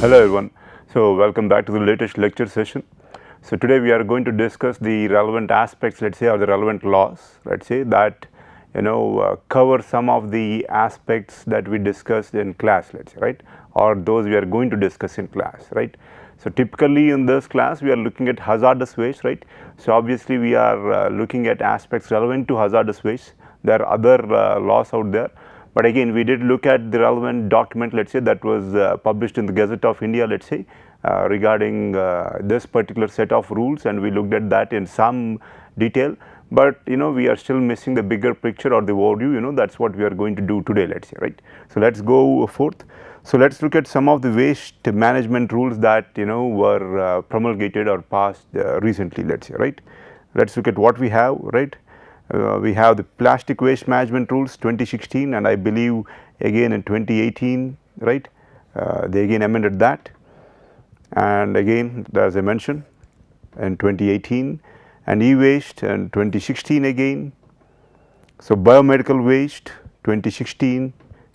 Hello everyone. So welcome back to the latest lecture session. So today we are going to discuss the relevant aspects, let's say, or the relevant laws, let's say, that cover some of the aspects that we discussed in class, let's say, right, or those we are going to discuss in class, right. So typically in this class we are looking at hazardous waste, right. So obviously we are looking at aspects relevant to hazardous waste. There are other laws out there. But again, we did look at the relevant document, let's say, that was published in the Gazette of India, let's say, regarding this particular set of rules, and we looked at that in some detail. But we are still missing the bigger picture or the overview. That's what we are going to do today, let's say, right. So let's go forth. So let's look at some of the waste management rules that were promulgated or passed recently, let's say, right. Let's look at what we have, right. We have the plastic waste management rules 2016, and I believe again in 2018, right, they again amended that, and again as I mentioned in 2018, and e-waste and 2016 again. So biomedical waste 2016,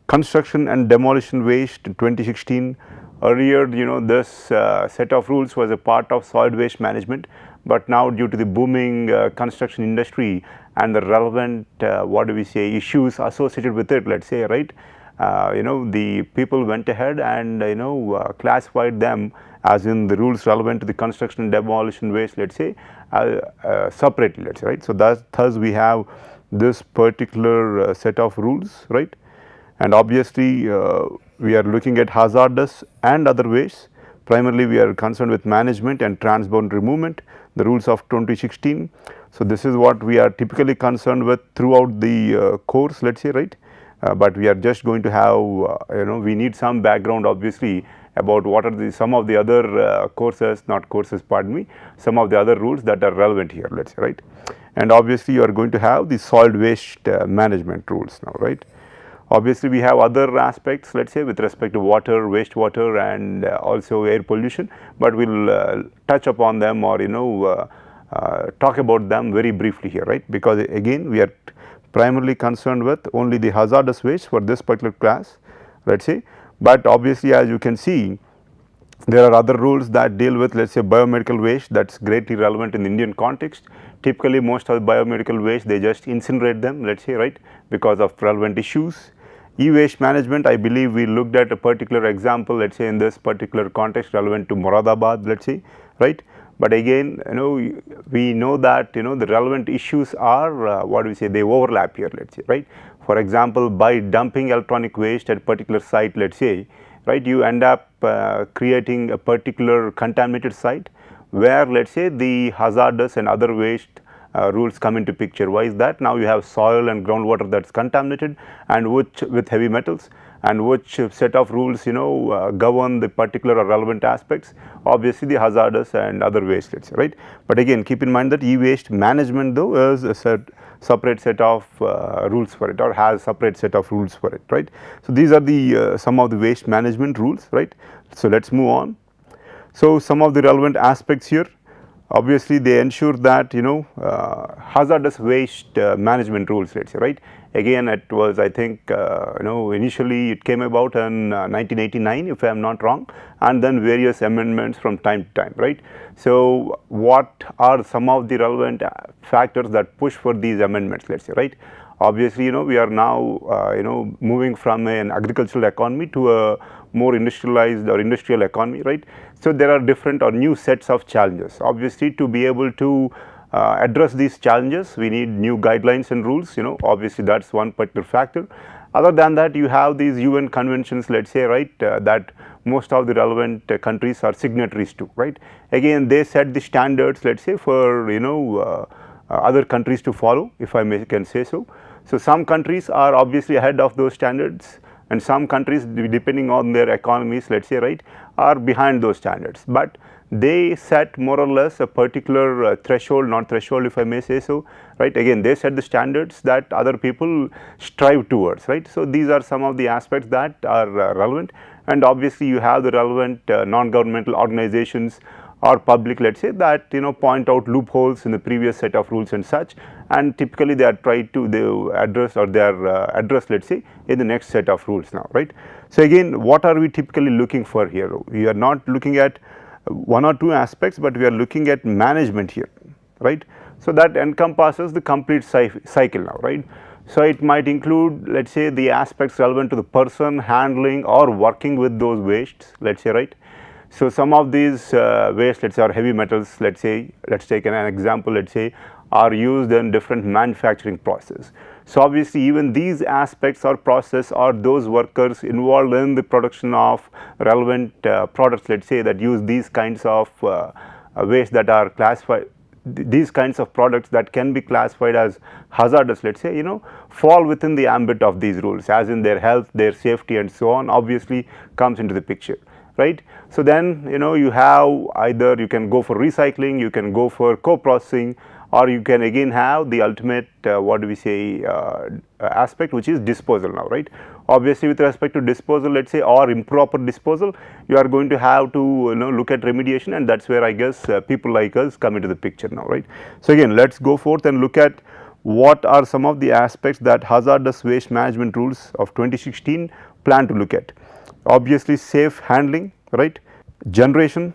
construction and demolition waste 2016. Earlier this set of rules was a part of solid waste management, but now due to the booming construction industry and the relevant what do we say, issues associated with it, let's say, right, the people went ahead and classified them as in the rules relevant to the construction and demolition waste, let's say, separately, let's say, right. So thus we have this particular set of rules, right. And obviously we are looking at hazardous and other waste. Primarily we are concerned with management and transboundary movement, the rules of 2016. So this is what we are typically concerned with throughout the course, let's say, right. But we are just going to have we need some background obviously about what are some of the other some of the other rules that are relevant here, let's say, right. And obviously you are going to have the solid waste management rules now, right. Obviously we have other aspects, let's say, with respect to water, wastewater, and also air pollution, but we will touch upon them or talk about them very briefly here, right, because again we are primarily concerned with only the hazardous waste for this particular class, let's say. But obviously as you can see, there are other rules that deal with, let's say, biomedical waste, that is greatly relevant in the Indian context. Typically most of the biomedical waste, they just incinerate them, let's say, right, because of relevant issues. E-waste management, I believe we looked at a particular example, let's say, in this particular context relevant to Moradabad, let's say, right. But again, we know that the relevant issues are what do we say, they overlap here, let's say, right. For example, by dumping electronic waste at a particular site, let's say, right, you end up creating a particular contaminated site where, let's say, the hazardous and other waste rules come into picture. Why is that? Now you have soil and groundwater that's contaminated, and which with heavy metals, and which set of rules govern the particular or relevant aspects, obviously the hazardous and other waste, let's say, right. But again, keep in mind that e-waste management though is a separate set of rules for it, or has separate set of rules for it, right. So these are the some of the waste management rules, right. So let's move on. So some of the relevant aspects here, obviously they ensure that hazardous waste management rules, let's say, right. Again, it was, I think initially it came about in 1989 if I am not wrong, and then various amendments from time to time, right. So what are some of the relevant factors that push for these amendments, let's say, right. Obviously we are now moving from an agricultural economy to a more industrialized or industrial economy, right. So there are different or new sets of challenges. Obviously to be able to address these challenges, we need new guidelines and rules, obviously that is one particular factor. Other than that, you have these UN conventions, let's say, right, that most of the relevant countries are signatories to, right. Again, they set the standards, let's say, for other countries to follow, if I can say so. So some countries are obviously ahead of those standards, and some countries, depending on their economies, let's say, right, are behind those standards, but they set more or less a particular threshold, not threshold, if I may say so, right. Again, they set the standards that other people strive towards, right. So these are some of the aspects that are relevant, and obviously you have the relevant non-governmental organizations or public, let's say, that point out loopholes in the previous set of rules and such, and typically they are tried to address, or they are addressed, let's say, in the next set of rules now, right. So again, what are we typically looking for here? We are not looking at one or two aspects, but we are looking at management here, right? So that encompasses the complete cycle now, right? So it might include, let's say, the aspects relevant to the person handling or working with those wastes, let's say, right? So some of these wastes, let's say, are heavy metals, let's say, let's take an example, let's say, are used in different manufacturing process. So obviously even these aspects or process or those workers involved in the production of relevant products, let's say, that use these kinds of waste that are classified, these kinds of products that can be classified as hazardous, let's say, fall within the ambit of these rules, as in their health, their safety and so on, obviously comes into the picture, right? So then you have either you can go for recycling, you can go for co-processing, or you can again have the ultimate what do we say aspect, which is disposal now, right? Obviously with respect to disposal, let's say, or improper disposal, you are going to have to look at remediation, and that's where I guess people like us come into the picture now, right? So again, let's go forth and look at what are some of the aspects that hazardous waste management rules of 2016 plan to look at. Obviously safe handling, right? Generation.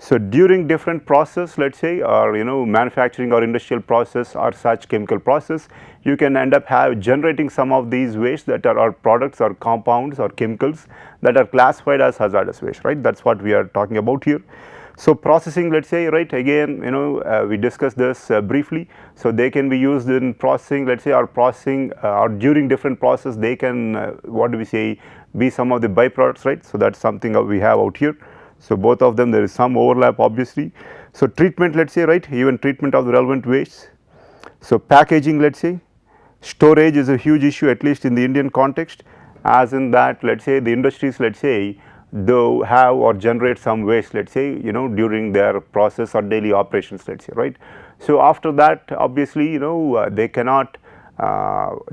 So during different process, let's say, or manufacturing or industrial process or such chemical process, you can end up generating some of these wastes that are products or compounds or chemicals that are classified as hazardous waste, right? That's what we are talking about here. So processing, let's say, right, again, we discussed this briefly. So they can be used in processing, let's say, or processing or during different process, they can what do we say, be some of the byproducts, right? So that's something that we have out here. So both of them, there is some overlap obviously. So treatment, let's say, right, even treatment of the relevant wastes. So packaging, let's say, storage is a huge issue, at least in the Indian context, as in that, let's say, the industries, let's say, though have or generate some waste, let's say, during their process or daily operations, let's say, right? So after that, obviously, they cannot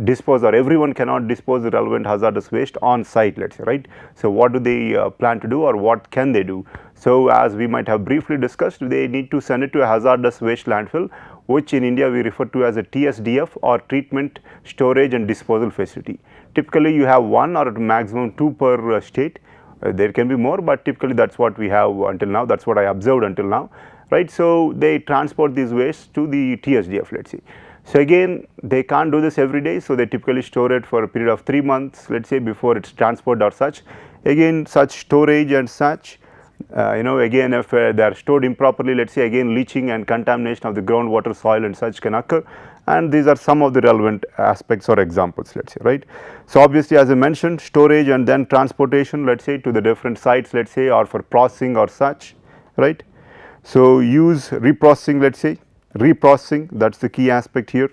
dispose, or everyone cannot dispose the relevant hazardous waste on site, let's say, right? So what do they plan to do, or what can they do? So as we might have briefly discussed, they need to send it to a hazardous waste landfill, which in India we refer to as a TSDF, or treatment, storage and disposal facility. Typically you have one or at maximum two per state. There can be more, but typically that's what we have until now, that's what I observed until now, right? So they transport these wastes to the TSDF, let's say. So again, they can't do this every day, so they typically store it for a period of 3 months, let's say, before it's transported or such. Again, such storage and such, again, if they are stored improperly, let's say, again, leaching and contamination of the groundwater, soil and such can occur, and these are some of the relevant aspects or examples, let's say, right? So obviously, as I mentioned, storage and then transportation, let's say, to the different sites, let's say, or for processing or such, right? So use reprocessing, let's say, reprocessing, that's the key aspect here.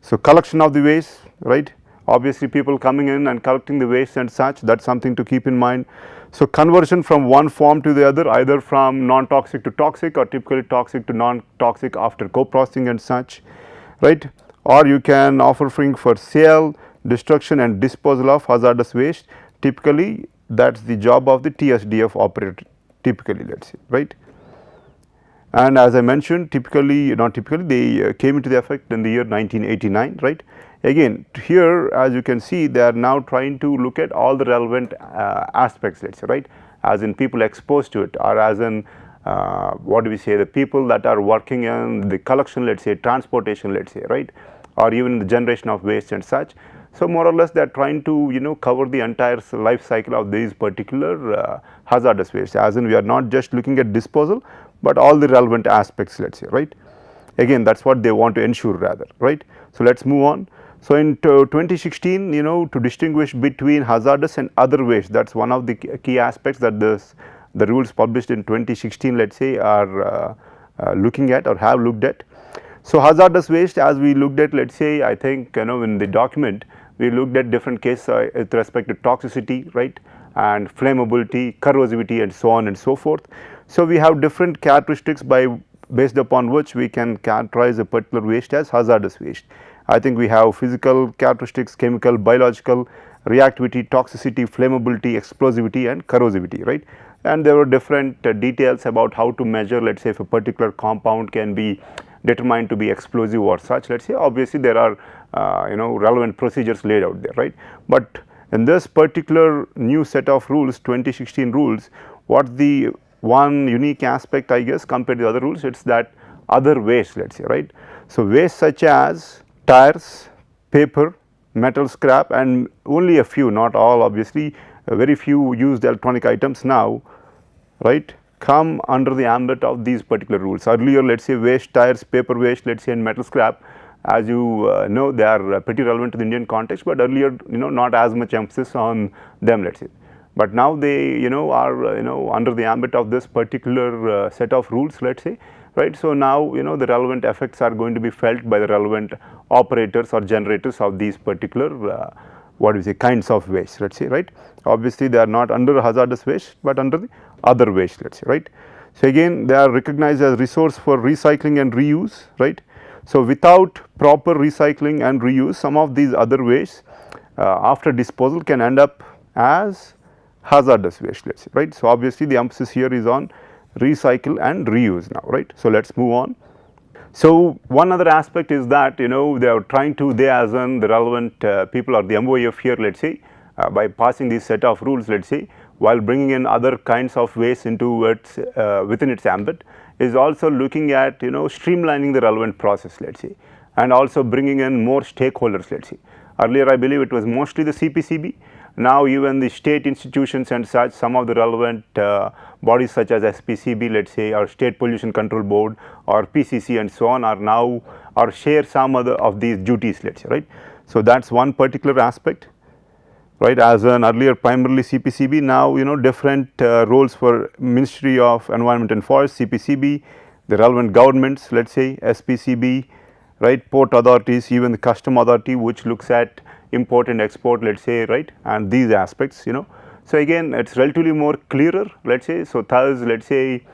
So collection of the waste, right? Obviously people coming in and collecting the waste and such, that's something to keep in mind. So conversion from one form to the other, either from non-toxic to toxic, or typically toxic to non-toxic after co-processing and such, right? Or you can offering for sale, destruction and disposal of hazardous waste. Typically that's the job of the TSDF operator, typically, let's say, right? And as I mentioned, typically, not typically, they came into the effect in the year 1989, right? Again, here, as you can see, they are now trying to look at all the relevant aspects, let's say, right? As in people exposed to it, or as in what do we say, the people that are working in the collection, let's say, transportation, let's say, right? Or even the generation of waste and such. So more or less they are trying to cover the entire life cycle of these particular hazardous waste, as in we are not just looking at disposal, but all the relevant aspects, let's say, right? Again, that's what they want to ensure rather, right? So let's move on. So in 2016, to distinguish between hazardous and other waste, that's one of the key aspects that the rules published in 2016, let's say, are looking at or have looked at. So hazardous waste, as we looked at, let's say, I think in the document we looked at different cases with respect to toxicity, right, and flammability, corrosivity and so on and so forth. So we have different characteristics based upon which we can characterize a particular waste as hazardous waste. I think we have physical characteristics, chemical, biological, reactivity, toxicity, flammability, explosivity and corrosivity, right? And there were different details about how to measure, let's say, if a particular compound can be determined to be explosive or such, let's say. Obviously there are relevant procedures laid out there, right? But In this particular new set of rules, 2016 rules, what the one unique aspect, I guess, compared to the other rules, it's that other waste, let's say, right. So, waste such as tires, paper, metal scrap, and only a few, not all obviously, very few used electronic items now, right, come under the ambit of these particular rules. Earlier, let us say waste, tires, paper waste, let us say, and metal scrap, as you know, they are pretty relevant to the Indian context, but earlier, not as much emphasis on them, let us say. But now they are under the ambit of this particular set of rules, let us say, right. So, now the relevant effects are going to be felt by the relevant operators or generators of these particular what do we say, kinds of waste, let us say, right. Obviously, they are not under hazardous waste, but under the other waste, let us say, right. So, again they are recognized as resource for recycling and reuse, right. So, without proper recycling and reuse, some of these other wastes after disposal can end up as hazardous waste, let us say, right. So, obviously, the emphasis here is on recycle and reuse now, right. So, let us move on. So, one other aspect is that they are trying to, they as in the relevant people or the MOEF here, let us say, by passing this set of rules, let us say, while bringing in other kinds of waste into its within its ambit, is also looking at streamlining the relevant process, let us say, and also bringing in more stakeholders, let us say. Earlier, I believe it was mostly the CPCB. Now, even the state institutions and such, some of the relevant bodies such as SPCB, let us say, or State Pollution Control Board, or PCC, and so on, are now or share some other of these duties, let us say, right. So, that is one particular aspect, right. As an earlier primarily CPCB, now different roles for Ministry of Environment and Forest, CPCB, the relevant governments, let us say SPCB, right, port authorities, even the custom authority, which looks at import and export, let us say, right, and these aspects, So, again it is relatively more clearer, let us say. So, thus let us say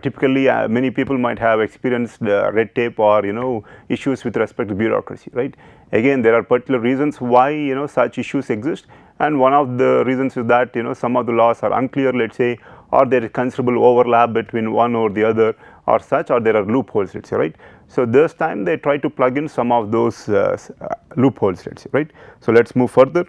typically many people might have experienced red tape or issues with respect to bureaucracy, right. Again, there are particular reasons why such issues exist, and one of the reasons is that some of the laws are unclear, let us say, or there is considerable overlap between one or the other or such, or there are loopholes, let us say, right. So, this time they try to plug in some of those loopholes, let us say, right. So, let us move further.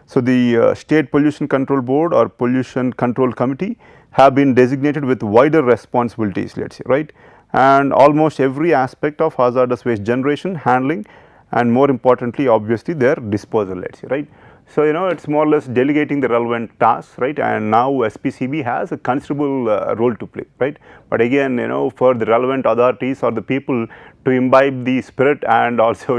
So, the State Pollution Control Board or Pollution Control Committee have been designated with wider responsibilities, let us say, right, and almost every aspect of hazardous waste generation, handling, and more importantly obviously their disposal, let us say, right. So, it is more or less delegating the relevant tasks, right, and now SPCB has a considerable role to play, right. But again, for the relevant authorities or the people to imbibe the spirit and also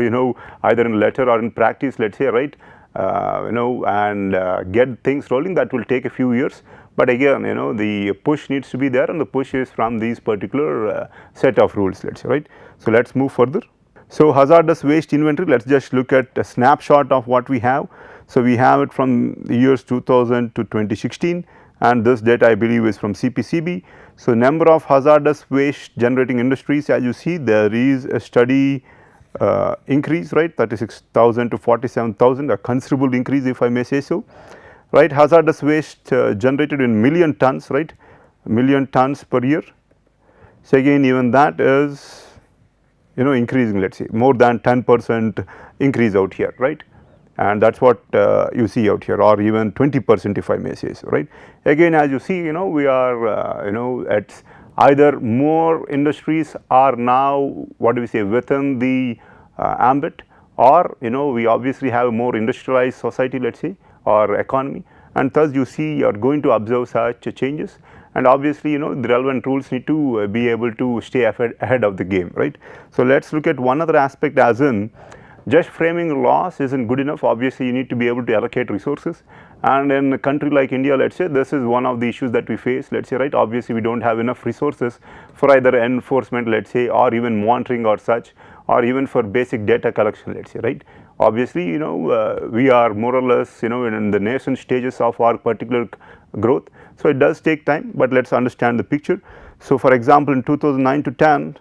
either in letter or in practice, let us say, right, and get things rolling, that will take a few years. But again, the push needs to be there, and the push is from these particular set of rules, let us say, right. So, let us move further. So, hazardous waste inventory, let us just look at a snapshot of what we have. So, we have it from the years 2000 to 2016, and this data I believe is from CPCB. So, number of hazardous waste generating industries, as you see, there is a steady increase, right, 36,000 to 47,000, a considerable increase if I may say so, right. Hazardous waste generated in million tons, right, million tons per year. So, again even that is increasing, let us say, more than 10% increase out here, right, and that is what you see out here, or even 20% if I may say so, right. Again, as you see, we are at either more industries are now, what do we say, within the ambit, or we obviously have a more industrialized society, let us say, or economy, and thus you see you are going to observe such changes. And obviously, the relevant rules need to be able to stay ahead of the game, right. So, let us look at one other aspect, as in just framing laws is not good enough. Obviously, you need to be able to allocate resources, and in a country like India, let us say, this is one of the issues that we face, let us say, right. Obviously, we do not have enough resources for either enforcement, let us say, or even monitoring or such, or even for basic data collection, let us say, right. Obviously, we are more or less in the nascent stages of our particular growth. So, it does take time, but let us understand the picture. So, for example, in 2009 to 10,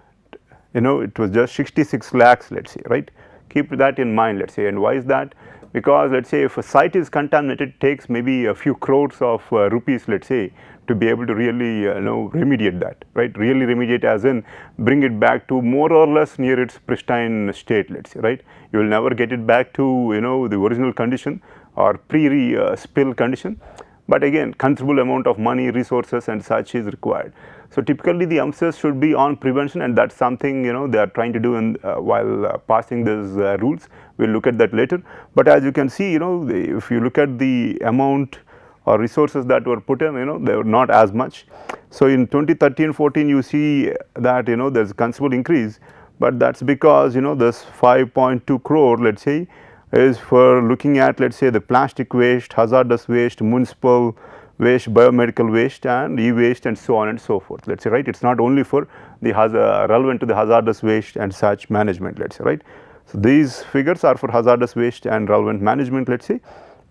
it was just 66 lakhs, let us say, right. Keep that in mind, let us say. And why is that? Because let us say if a site is contaminated, it takes maybe a few crores of rupees, let us say, to be able to really remediate that, right, really remediate, as in bring it back to more or less near its pristine state, let us say, right. You will never get it back to the original condition, or pre-spill condition, but again considerable amount of money, resources and such is required. So typically the emphasis should be on prevention, and that's something they are trying to do in, while passing these rules. We'll look at that later. But as you can see, if you look at the amount or resources that were put in, they were not as much. So in 2013-14 you see that there's a considerable increase, but that's because this 5.2 crore, let's say, is for looking at, let's say, the plastic waste, hazardous waste, municipal waste, biomedical waste and e-waste and so on and so forth, let's say, right. It's not only for the relevant to the hazardous waste and such management, let's say, right. So these figures are for hazardous waste and relevant management, let's say,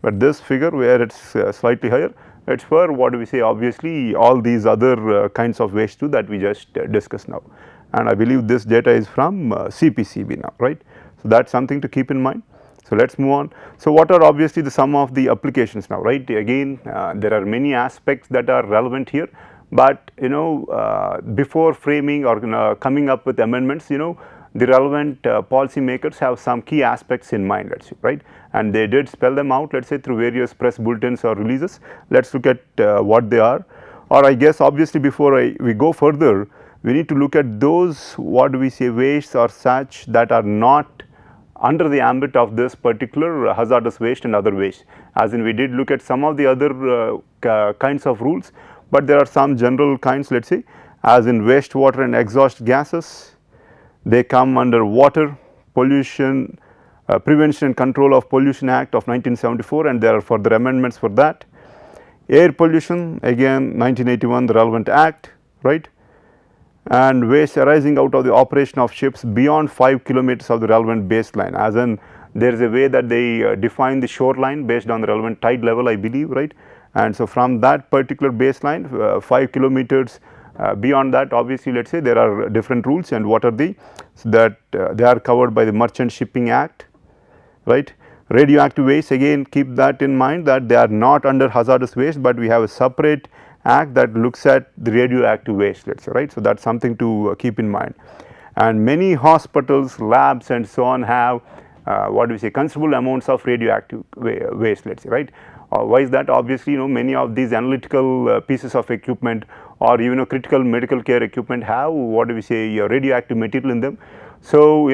but this figure where it's slightly higher, it's for what do we say, obviously all these other kinds of waste too that we just discussed now. And I believe this data is from CPCB now, right. So that's something to keep in mind. So let's move on. So what are obviously the sum of the applications now, right? Again, there are many aspects that are relevant here, but before framing or coming up with amendments, the relevant policy makers have some key aspects in mind, let's say, right? And they did spell them out, let's say, through various press bulletins or releases. Let's look at what they are. Or I guess obviously before we go further, we need to look at those, what do we say, wastes or such that are not under the ambit of this particular hazardous waste and other waste. As in, we did look at some of the other kinds of rules, but there are some general kinds, let's say, as in wastewater and exhaust gases. They come under Water Pollution Prevention and Control of Pollution Act of 1974, and there are further amendments for that. Air pollution, again 1981, the relevant act, right. And waste arising out of the operation of ships beyond 5 kilometers of the relevant baseline, as in there is a way that they define the shoreline based on the relevant tide level, I believe, right. And so from that particular baseline 5 kilometers beyond that, obviously, let's say, there are different rules, and what are they? So that they are covered by the Merchant Shipping Act, right. Radioactive waste, again keep that in mind that they are not under hazardous waste, but we have a separate act that looks at the radioactive waste, let's say, right. So that's something to keep in mind. And many hospitals, labs and so on have what do we say, considerable amounts of radioactive waste, let's say, right. Why is that? Obviously, many of these analytical pieces of equipment or even critical medical care equipment have what do we say, radioactive material in them. So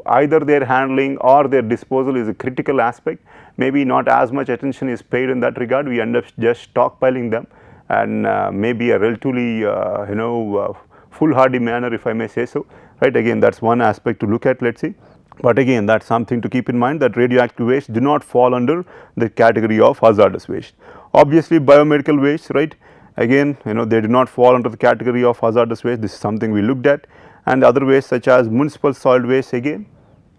either their handling or their disposal is a critical aspect. Maybe not as much attention is paid in that regard. We end up just stockpiling them, and maybe a relatively foolhardy manner, if I may say so, right. Again, that's one aspect to look at, let's say. But again, that's something to keep in mind, that radioactive waste do not fall under the category of hazardous waste. Obviously, biomedical waste, right, again they do not fall under the category of hazardous waste. This is something we looked at. And other waste such as municipal solid waste, again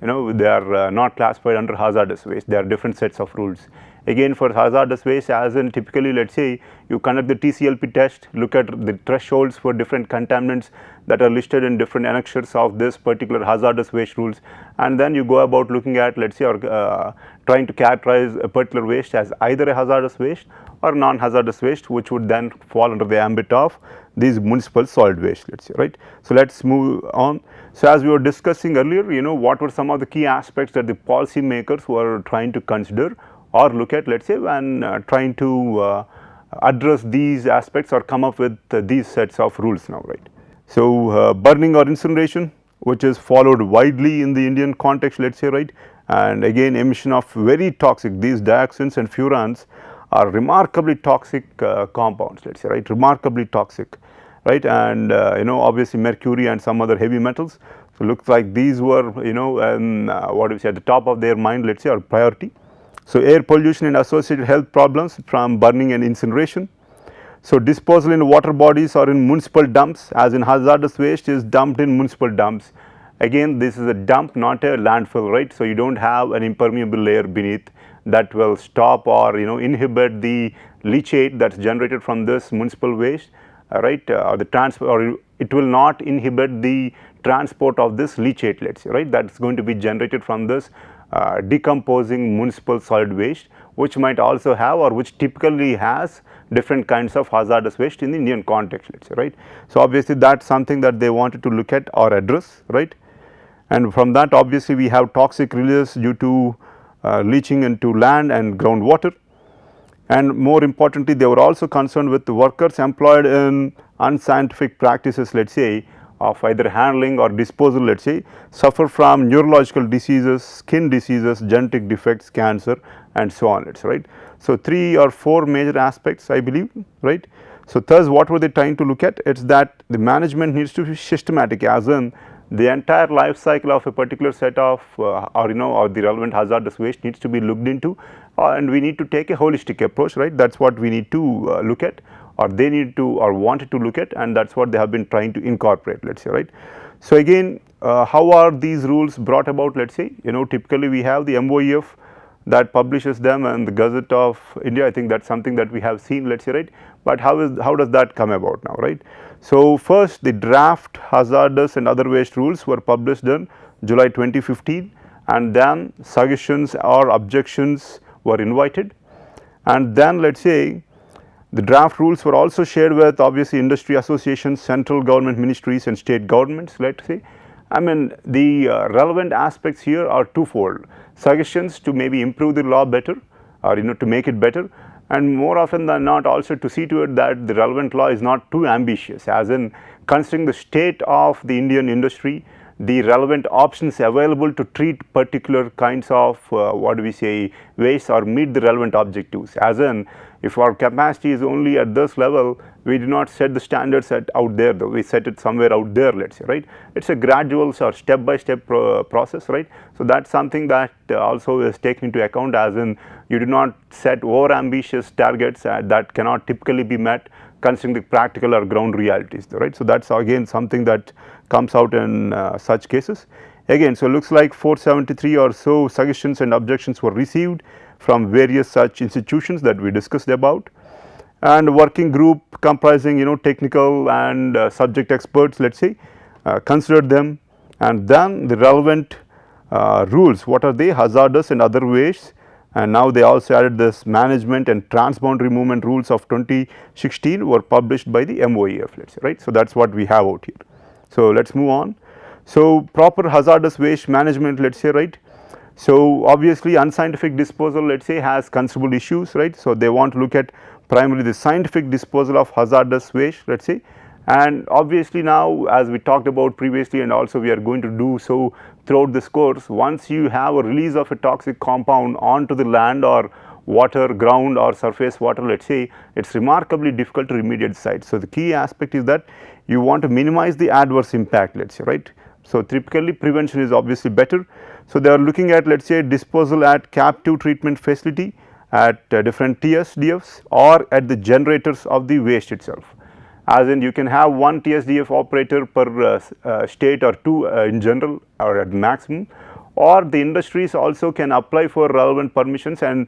they are not classified under hazardous waste. There are different sets of rules. Again, for hazardous waste, as in typically, let's say, you conduct the TCLP test, look at the thresholds for different contaminants that are listed in different annexures of this particular hazardous waste rules, and then you go about looking at, let's say, or trying to characterize a particular waste as either a hazardous waste or non-hazardous waste, which would then fall under the ambit of these municipal solid waste, let's say, right. So let's move on. So as we were discussing earlier, what were some of the key aspects that the policy makers were trying to consider or look at, let's say, when trying to address these aspects or come up with these sets of rules now, right. So burning or incineration, which is followed widely in the Indian context, let's say, right. And again, emission of very toxic, these dioxins and furans are remarkably toxic compounds, let's say, right, remarkably toxic, right. And obviously mercury and some other heavy metals. So looks like these were what do we say, at the top of their mind, let's say, or priority. So air pollution and associated health problems from burning and incineration. So disposal in water bodies or in municipal dumps, as in hazardous waste is dumped in municipal dumps. Again, this is a dump, not a landfill, right. So you don't have an impermeable layer beneath that will stop or inhibit the leachate that's generated from this municipal waste, right, or the transport, or it will not inhibit the transport of this leachate, let's say, right, that's going to be generated from this decomposing municipal solid waste, which might also have, or which typically has, different kinds of hazardous waste in the Indian context, let's say, right. So obviously that's something that they wanted to look at or address, right. And from that, obviously we have toxic releases due to leaching into land and groundwater. And more importantly, they were also concerned with the workers employed in unscientific practices, let us say, of either handling or disposal, let us say, suffer from neurological diseases, skin diseases, genetic defects, cancer, and so on, let us say, right. So, 3 or 4 major aspects, I believe, right. So, thus what were they trying to look at? It is that the management needs to be systematic, as in the entire life cycle of a particular set of or the relevant hazardous waste needs to be looked into, and we need to take a holistic approach, right. That is what we need to look at, or they need to or wanted to look at, and that is what they have been trying to incorporate, let us say, right. So, again how are these rules brought about? Let us say, typically we have the MOEF that publishes them and the Gazette of India. I think that is something that we have seen, let us say, right. But how does that come about now, right? So, first the draft hazardous and other waste rules were published in July 2015, and then suggestions or objections were invited, and then let us say the draft rules were also shared with obviously industry associations, central government ministries and state governments, let us say. I mean the relevant aspects here are twofold: suggestions to maybe improve the law better, or to make it better, and more often than not also to see to it that the relevant law is not too ambitious, as in considering the state of the Indian industry, the relevant options available to treat particular kinds of what do we say, waste, or meet the relevant objectives. As in, if our capacity is only at this level, we do not set the standards out there, though we set it somewhere out there, let us say, right. It is a gradual or step by step process, right. So, that is something that also is taken into account, as in you do not set over ambitious targets that cannot typically be met considering the practical or ground realities, right. So, that is again something that comes out in such cases. Again, so looks like 473 or so suggestions and objections were received from various such institutions that we discussed about, and working group comprising technical and subject experts, let us say, considered them, and then the relevant rules, what are they? Hazardous and other wastes, and now they also added this management and transboundary movement rules of 2016 were published by the MOEF, let us say, right. So, that is what we have out here. So, let us move on. So, proper hazardous waste management, let us say, right. So, obviously unscientific disposal, let us say, has considerable issues, right. So, they want to look at primarily the scientific disposal of hazardous waste, let us say, and obviously now as we talked about previously, and also we are going to do so throughout this course, once you have a release of a toxic compound onto the land or water, ground or surface water, let us say, it is remarkably difficult to remediate the site. So, the key aspect is that you want to minimize the adverse impact, let us say, right. So, typically prevention is obviously better. So, they are looking at, let us say, disposal at captive treatment facility, at different TSDFs, or at the generators of the waste itself. As in, you can have one TSDF operator per state, or 2 in general, or at maximum, or the industries also can apply for relevant permissions and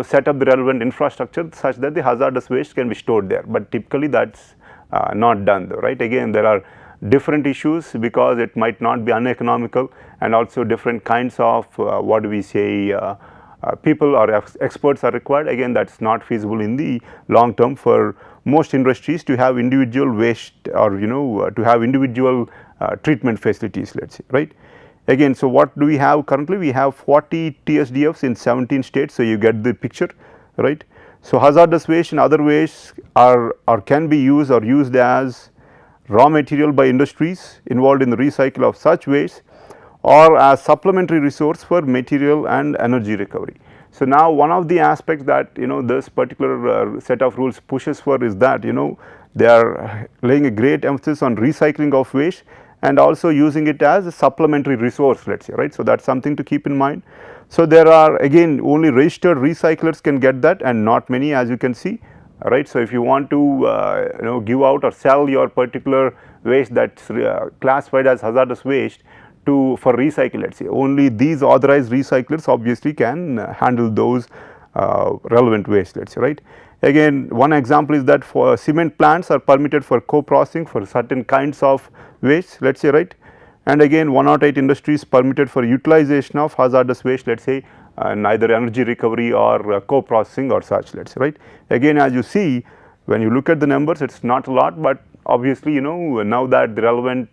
set up the relevant infrastructure such that the hazardous waste can be stored there, but typically that is not done though, right. Again, there are different issues because it might not be uneconomical, and also different kinds of what do we say, people or experts are required. Again, that is not feasible in the long term for most industries to have individual waste, or to have individual treatment facilities, let us say, right. Again, so what do we have currently? We have 40 TSDFs in 17 states, so you get the picture, right. So, hazardous waste and other wastes are can be used or used as raw material by industries involved in the recycle of such waste, or as supplementary resource for material and energy recovery. So, now one of the aspects that this particular set of rules pushes for is that they are laying a great emphasis on recycling of waste and also using it as a supplementary resource, let us say, right. So, that is something to keep in mind. So, there are again only registered recyclers can get that, and not many, as you can see, right. So, if you want to give out or sell your particular waste that is classified as hazardous waste for recycle, let us say, only these authorized recyclers obviously can handle those relevant waste, let us say, right. Again, one example is that for cement plants are permitted for co-processing for certain kinds of waste, let us say, right. And again, 108 industries permitted for utilization of hazardous waste, let us say, neither energy recovery or co-processing or such, let us say, right. Again, as you see, when you look at the numbers, it is not a lot, but obviously now that the relevant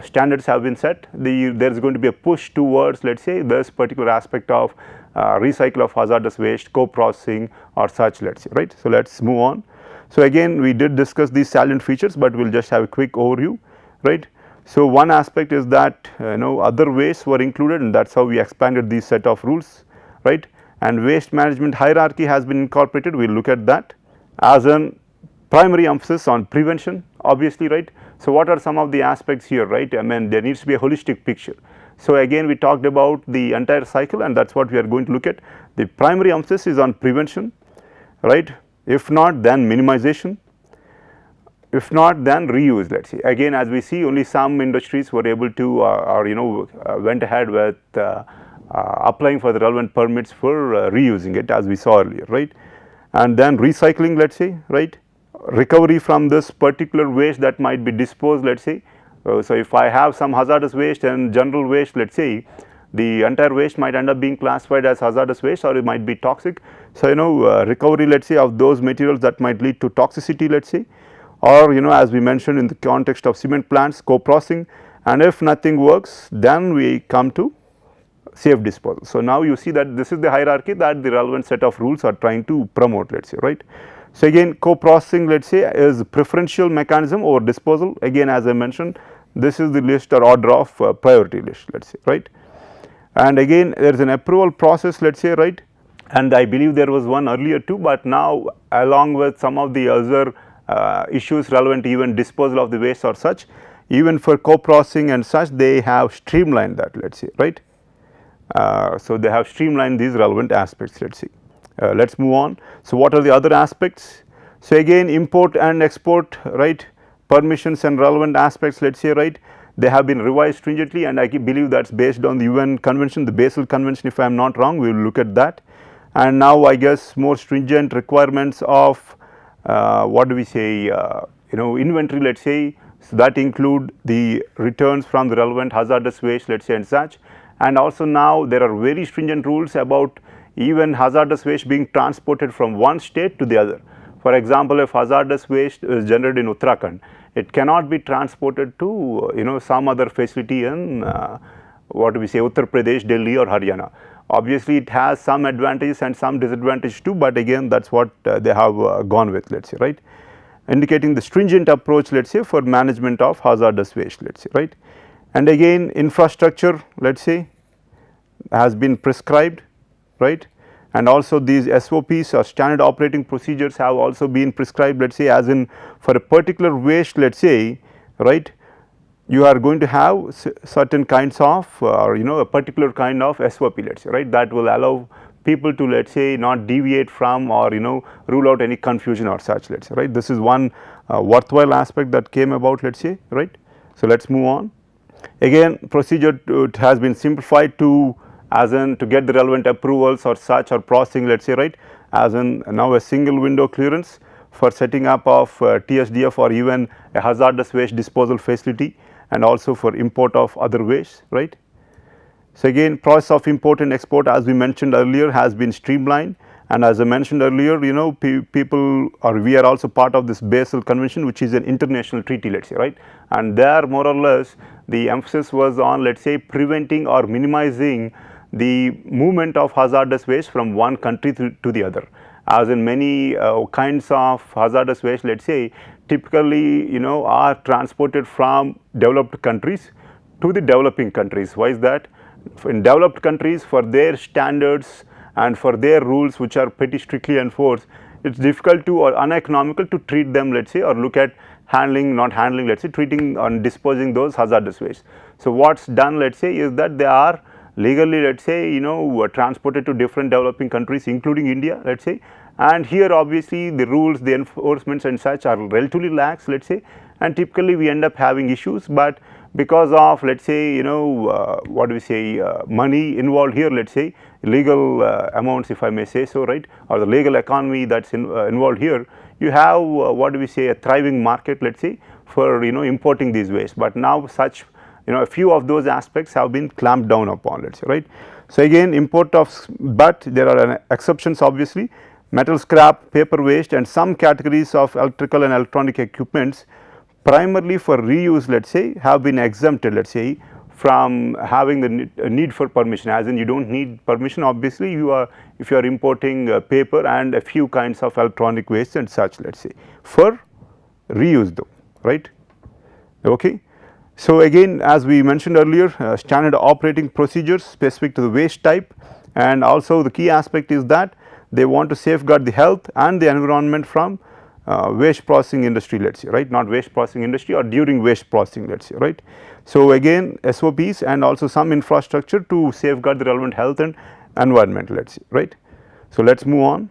standards have been set, there is going to be a push towards, let's say, this particular aspect of recycle of hazardous waste, co-processing or such, let's say, right. So, let us move on. So, again we did discuss these salient features, but we will just have a quick overview, right. So, one aspect is that other wastes were included, and that is how we expanded these set of rules, right. And waste management hierarchy has been incorporated, we will look at that as an primary emphasis on prevention, obviously, right. So, what are some of the aspects here, right? I mean, there needs to be a holistic picture. So, again we talked about the entire cycle, and that is what we are going to look at. The primary emphasis is on prevention, right. If not, then minimization, if not, then reuse, let us say. Again, as we see, only some industries were able to went ahead with applying for the relevant permits for reusing it, as we saw earlier, right. And then recycling, let us say, right, recovery from this particular waste that might be disposed, let us say. So, if I have some hazardous waste and general waste, let us say, the entire waste might end up being classified as hazardous waste, or it might be toxic. So, recovery, let us say, of those materials that might lead to toxicity, let us say, or as we mentioned in the context of cement plants, co-processing, and if nothing works, then we come to safe disposal. So, now you see that this is the hierarchy that the relevant set of rules are trying to promote, let us say, right. So, again co-processing, let us say, is preferential mechanism over disposal. Again, as I mentioned, this is the list or order of priority list, let us say, right. And again there is an approval process, let us say, right, and I believe there was one earlier too, but now along with some of the other issues relevant to even disposal of the waste or such, even for co-processing and such, they have streamlined that, let us say, right. So, they have streamlined these relevant aspects, let us see. Let us move on. So, what are the other aspects? So, again import and export, right, permissions and relevant aspects, let us say, right, they have been revised stringently, and I believe that is based on the UN convention, the Basel convention, if I am not wrong, we will look at that. And now I guess more stringent requirements of what do we say, inventory, let us say, so that include the returns from the relevant hazardous waste, let us say, and such. And also now there are very stringent rules about even hazardous waste being transported from one state to the other. For example, if hazardous waste is generated in Uttarakhand, it cannot be transported to some other facility in what do we say, Uttar Pradesh, Delhi or Haryana. Obviously, it has some advantages and some disadvantages too, but again that is what they have gone with, let us say, right, indicating the stringent approach, let us say, for management of hazardous waste, let us say, right. And again infrastructure, let us say, has been prescribed, right, and also these SOPs or standard operating procedures have also been prescribed, let us say, as in for a particular waste, let us say, right, you are going to have certain kinds of a particular kind of SOP, let us say, right, that will allow people to, let us say, not deviate from or rule out any confusion or such, let us say, right. This is one worthwhile aspect that came about, let us say, right. So, let us move on. Again procedure it has been simplified to, as in to get the relevant approvals or such or processing, let us say, right, as in now a single window clearance for setting up of TSDF or even a hazardous waste disposal facility, and also for import of other waste, right. So, again process of import and export, as we mentioned earlier, has been streamlined, and as I mentioned earlier, people or we are also part of this Basel convention, which is an international treaty, let us say, right, and there more or less the emphasis was on, let us say, preventing or minimizing the movement of hazardous waste from one country to the other, as in many kinds of hazardous waste, let us say, typically are transported from developed countries to the developing countries. Why is that? In developed countries, for their standards and for their rules, which are pretty strictly enforced, it is difficult to or uneconomical to treat them, let us say, or look at handling, not handling, let us say, treating and disposing those hazardous waste. So, what is done, let us say, is that they are legally, let us say, transported to different developing countries, including India, let us say, and here obviously the rules, the enforcements and such are relatively lax, let us say, and typically we end up having issues, but because of, let us say, what do we say, money involved here, let us say, legal amounts, if I may say so, right, or the legal economy that is involved here, you have what do we say, a thriving market, let us say, for importing these waste, but now such a few of those aspects have been clamped down upon, let us say, right. So, again import of, but there are exceptions obviously, metal scrap, paper waste and some categories of electrical and electronic equipments primarily for reuse, let's say, have been exempted, let's say, from having the need for permission, as in you don't need permission. Obviously, you are, if you are importing paper and a few kinds of electronic waste and such, let's say, for reuse though, right? Okay. So again, as we mentioned earlier, standard operating procedures specific to the waste type, and also the key aspect is that they want to safeguard the health and the environment from waste processing industry, let's say, right, not waste processing industry or during waste processing, let's say, right. So again, SOPs and also some infrastructure to safeguard the relevant health and environment, let's say, right. So let's move on.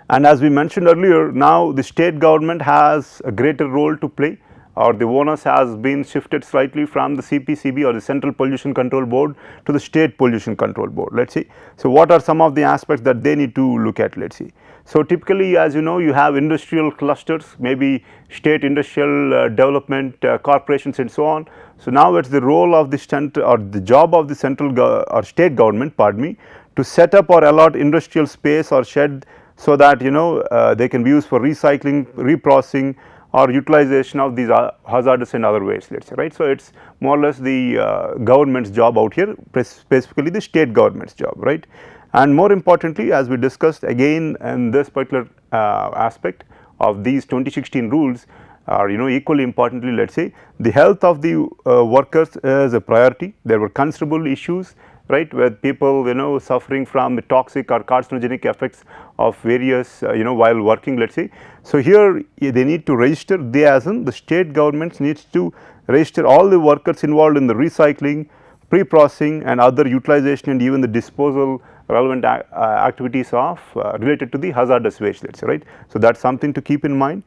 And as we mentioned earlier, now the state government has a greater role to play, or the onus has been shifted slightly from the CPCB or the Central Pollution Control Board to the State Pollution Control Board, let's say. So what are some of the aspects that they need to look at, let's say. So typically, as you know, you have industrial clusters, maybe state industrial development corporations and so on. So now it's the role of the central, or the job of the central or state government, pardon me, to set up or allot industrial space or shed so that, you know, they can be used for recycling, reprocessing, or utilization of these hazardous and other waste, let's say, right. So it's more or less the government's job out here, specifically the state government's job, right. And more importantly, as we discussed again in this particular aspect of these 2016 rules, are, you know, equally importantly, let's say, the health of the workers is a priority. There were considerable issues, right, with people, you know, suffering from the toxic or carcinogenic effects of various, you know, while working, let's say. So here they need to register, they as in the state governments needs to register all the workers involved in the recycling, pre-processing and other utilization and even the disposal relevant activities of related to the hazardous waste, let's say, right. So that's something to keep in mind.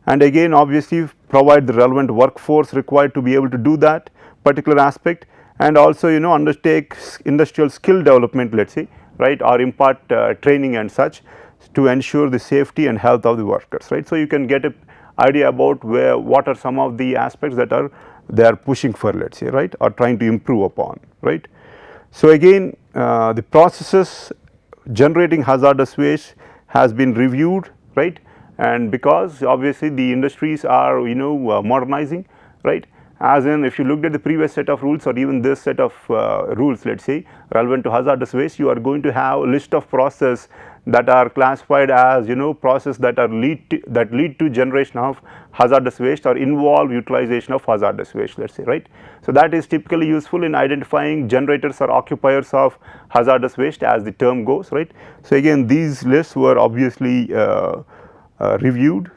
And again, obviously provide the relevant workforce required to be able to do that particular aspect, and also, you know, undertake industrial skill development, let's say, right, or impart training and such to ensure the safety and health of the workers, right. So you can get an idea about what are some of the aspects that are they are pushing for, let's say, right, or trying to improve upon, right. So again, the processes generating hazardous waste has been reviewed, right, and because obviously the industries are, you know, modernizing, right. As in, if you looked at the previous set of rules or even this set of rules, let's say, relevant to hazardous waste, you are going to have a list of processes that are classified as, you know, process that are lead to generation of hazardous waste or involve utilization of hazardous waste, let's say, right. So that is typically useful in identifying generators or occupiers of hazardous waste, as the term goes, right. So again, these lists were obviously reviewed.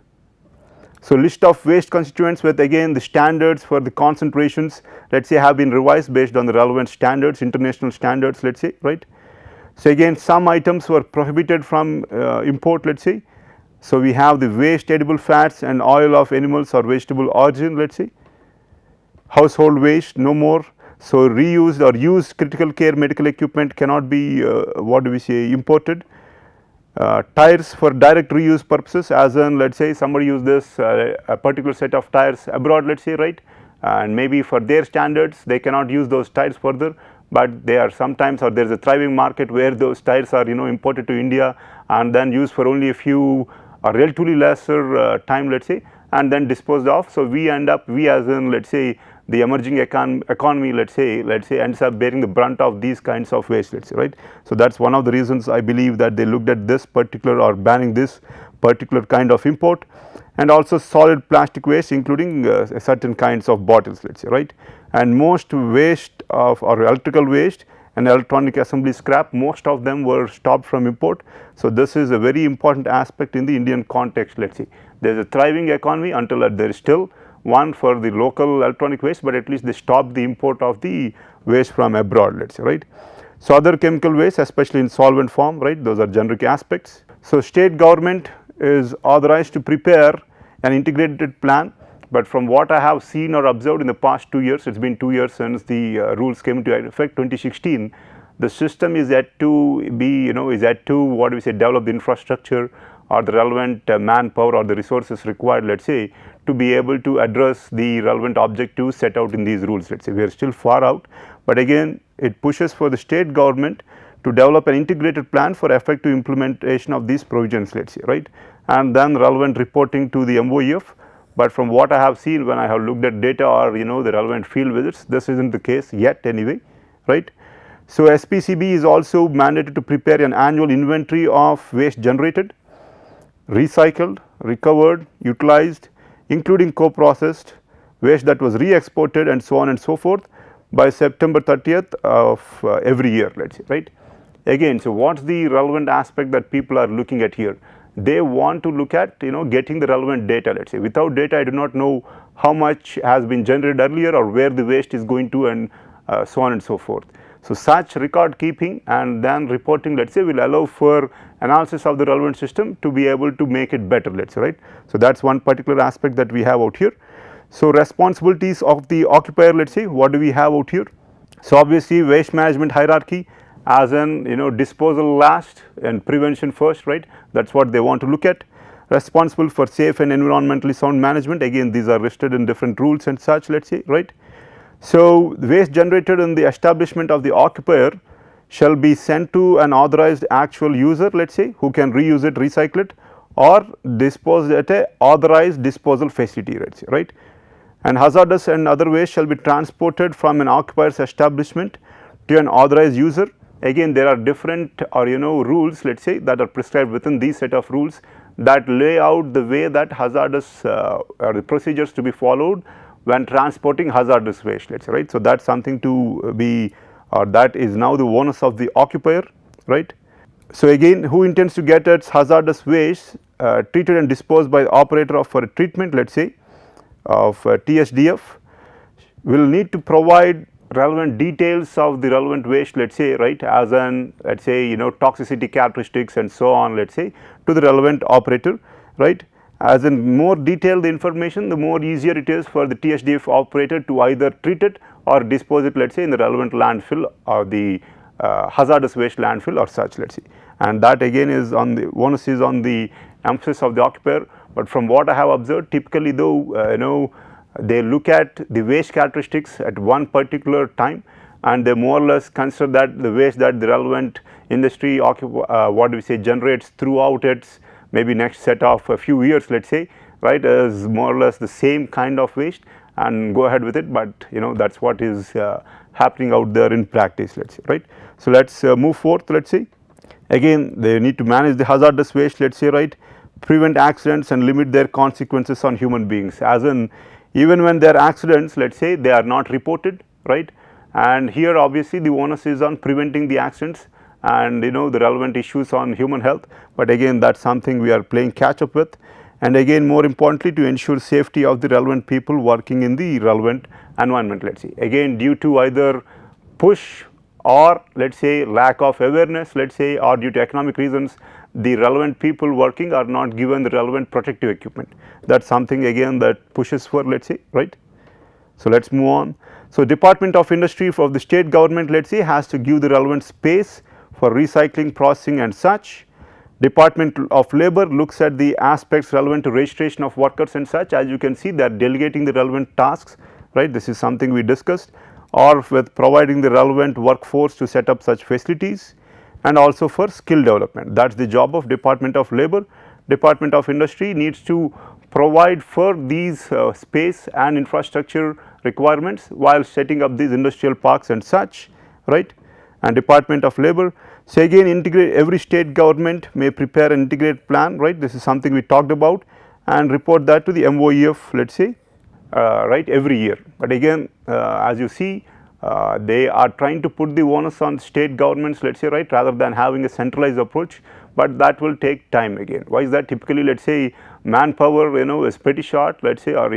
So list of waste constituents with again the standards for the concentrations, let's say, have been revised based on the relevant standards, international standards, let's say, right. So again, some items were prohibited from import, let's say. So we have the waste edible fats and oil of animals or vegetable origin, let's say. Household waste, no more. So reused or used critical care medical equipment cannot be what do we say, imported. Tires for direct reuse purposes, as in, let's say, somebody use this a particular set of tires abroad, let's say, right, and maybe for their standards they cannot use those tires further, but they are sometimes, or there is a thriving market where those tires are, you know, imported to India and then used for only a few or relatively lesser time, let's say, and then disposed of. So we end up, we as in, let's say, the emerging economy, let's say ends up bearing the brunt of these kinds of waste, let's say, right. So that's one of the reasons I believe that they looked at this particular or banning this particular kind of import, and also solid plastic waste, including certain kinds of bottles, let's say, right. And most waste of or electrical waste and electronic assembly scrap, most of them were stopped from import. So this is a very important aspect in the Indian context, let's say. There is a thriving economy until there is still one for the local electronic waste, but at least they stopped the import of the waste from abroad, let's say, right. So other chemical waste, especially in solvent form, right, those are generic aspects. So state government is authorized to prepare an integrated plan, but from what I have seen or observed in the past 2 years, it's been 2 years since the rules came into effect, 2016, the system is yet to be, you know, is yet to, what do we say, develop the infrastructure or the relevant manpower or the resources required, let's say, to be able to address the relevant objectives set out in these rules, let's say. We are still far out, but again, it pushes for the state government to develop an integrated plan for effective implementation of these provisions, let's say, right, and then relevant reporting to the MOEF but from what I have seen when I have looked at data or the relevant field visits, this isn't the case yet anyway, right. So SPCB is also mandated to prepare an annual inventory of waste generated, recycled, recovered, utilized, including co-processed waste that was re-exported and so on and so forth by September 30th of every year, let's say, right. Again, so what's the relevant aspect that people are looking at here? They want to look at getting the relevant data, let's say. Without data, I do not know how much has been generated earlier or where the waste is going to, and so on and so forth. So such record keeping and then reporting, let's say, will allow for analysis of the relevant system to be able to make it better, let's say, right. So that's one particular aspect that we have out here. So responsibilities of the occupier, let's say, what do we have out here? So obviously waste management hierarchy, as in disposal last and prevention first, right. That's what they want to look at. Responsible for safe and environmentally sound management, again these are listed in different rules and such, let's say, right. So the waste generated in the establishment of the occupier shall be sent to an authorized actual user, let's say, who can reuse it, recycle it, or dispose at a authorized disposal facility, let's say, right. And hazardous and other waste shall be transported from an occupier's establishment to an authorized user. Again, there are different or rules, let's say, that are prescribed within these set of rules that lay out the way that hazardous or the procedures to be followed when transporting hazardous waste, let's say, right. So that's something to be, or that is now the onus of the occupier, right. So again, who intends to get its hazardous waste treated and disposed by the operator of for a treatment, let's say, of TSDF, will need to provide relevant details of the relevant waste, let's say, right, as an, let's say, toxicity characteristics and so on, let's say, to the relevant operator, right. As in more detailed the information, the more easier it is for the TSDF operator to either treat it or dispose it, let's say, in the relevant landfill or the hazardous waste landfill or such, let's say. And that again is on the onus is on the emphasis of the occupier. But from what I have observed, typically though they look at the waste characteristics at one particular time, and they more or less consider that the waste that the relevant industry generates throughout its maybe next set of a few years, let's say, right, is more or less the same kind of waste and go ahead with it. But that's what is happening out there in practice, let's say, right. So let's move forth, let's say. Again, they need to manage the hazardous waste, let's say, right, prevent accidents and limit their consequences on human beings, as in even when there are accidents, let's say, they are not reported, right. And here obviously the onus is on preventing the accidents and the relevant issues on human health, but again that's something we are playing catch up with. And again, more importantly, to ensure safety of the relevant people working in the relevant environment, let's say, again due to either push or let's say lack of awareness, let's say, or due to economic reasons, the relevant people working are not given the relevant protective equipment. That's something again that pushes for, let's say, right. So let's move on. So Department of Industry of the state government, let's say, has to give the relevant space for recycling, processing and such. Department of Labor looks at the aspects relevant to registration of workers and such. As you can see, they are delegating the relevant tasks, right. This is something we discussed, or with providing the relevant workforce to set up such facilities, and also for skill development. That's the job of Department of Labor. Department of Industry needs to provide for these space and infrastructure requirements while setting up these industrial parks and such, right. And Department of Labor, so again integrate, every state government may prepare an integrated plan, right. This is something we talked about, and report that to the MOEF, let's say, right, every year. But again, as you see, they are trying to put the onus on state governments, let's say, right, rather than having a centralized approach, but that will take time again. Why is that? Typically, let's say, manpower is pretty short, let's say, or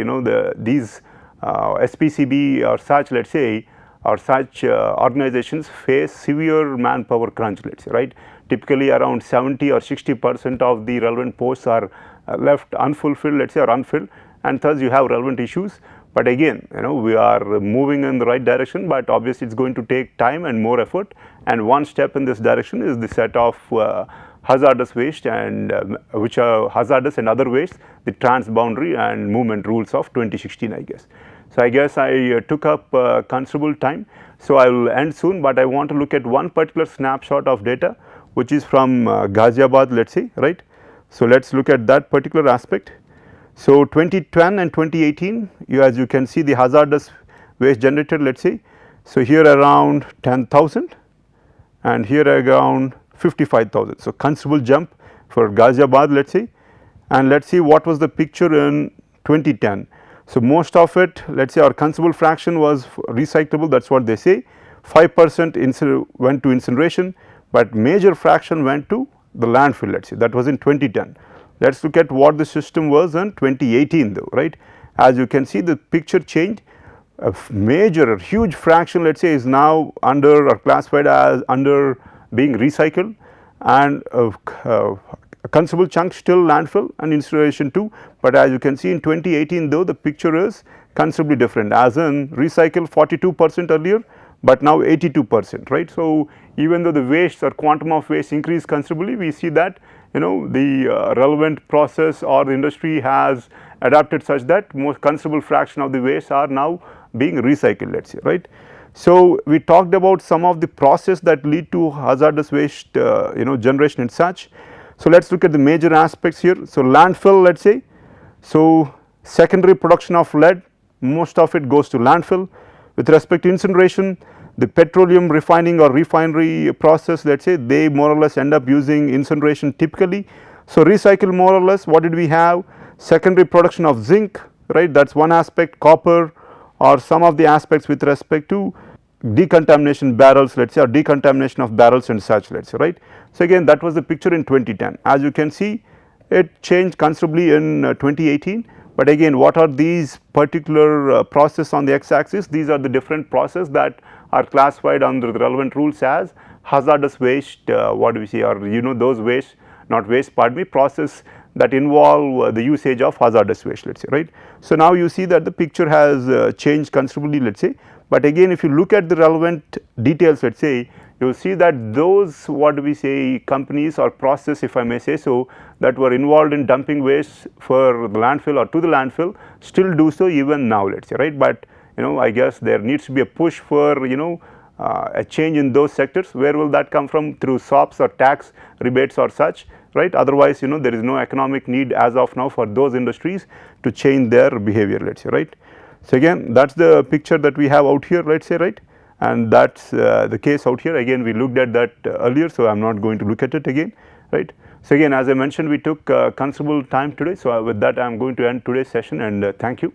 these SPCB or such, let's say, or such organizations face severe manpower crunch, let's say, right. Typically around 70 or 60% of the relevant posts are left unfulfilled, let's say, or unfilled, and thus you have relevant issues. But again, we are moving in the right direction, but obviously it's going to take time and more effort, and one step in this direction is the set of hazardous waste and which are hazardous and other waste, the transboundary and movement rules of 2016, I guess. So I guess I took up considerable time, so I will end soon, but I want to look at one particular snapshot of data which is from Ghaziabad, let's say, right. So let's look at that particular aspect. So 2010 and 2018, as you can see the hazardous waste generated, let us say. So here around 10,000 and here around 55,000. So considerable jump for Ghaziabad, let us say, and let us see what was the picture in 2010. So most of it, let us say, our considerable fraction was recyclable, that is what they say. 5% went to incineration, but major fraction went to the landfill, let us say, that was in 2010. Let us look at what the system was in 2018 though, right. As you can see, the picture changed. A major, a huge fraction, let us say, is now under or classified as under being recycled, and a considerable chunk still landfill and incineration too. But as you can see in 2018 though, the picture is considerably different, as in recycle 42% earlier, but now 82%, right. So even though the waste or quantum of waste increased considerably, we see that the relevant process or the industry has adapted such that more considerable fraction of the waste are now being recycled, let us say, right. So we talked about some of the process that lead to hazardous waste generation and such. So let us look at the major aspects here. So landfill, let us say, so secondary production of lead, most of it goes to landfill. With respect to incineration, the petroleum refining or refinery process, let us say, they more or less end up using incineration typically. So recycle more or less, what did we have? Secondary production of zinc, right, that is one aspect, copper, or some of the aspects with respect to decontamination barrels, let us say, or decontamination of barrels and such, let us say, right. So again, that was the picture in 2010. As you can see, it changed considerably in 2018. But again, what are these particular process on the x axis? These are the different process that are classified under the relevant rules as hazardous waste, what do we say, or those waste, not waste, pardon me, process that involve the usage of hazardous waste, let us say, right. So now you see that the picture has changed considerably, let us say. But again, if you look at the relevant details, let us say, you will see that those, what do we say, companies or process, if I may say so, that were involved in dumping waste for the landfill or to the landfill still do so even now, let us say, right. But I guess there needs to be a push for a change in those sectors. Where will that come from? Through SOPs or tax rebates or such, right. Otherwise there is no economic need as of now for those industries to change their behavior, let us say, right. So again, that is the picture that we have out here, let us say, right, and that is the case out here. Again, we looked at that earlier, so I am not going to look at it again, right. So again, as I mentioned, we took considerable time today. So with that, I am going to end today's session, and thank you.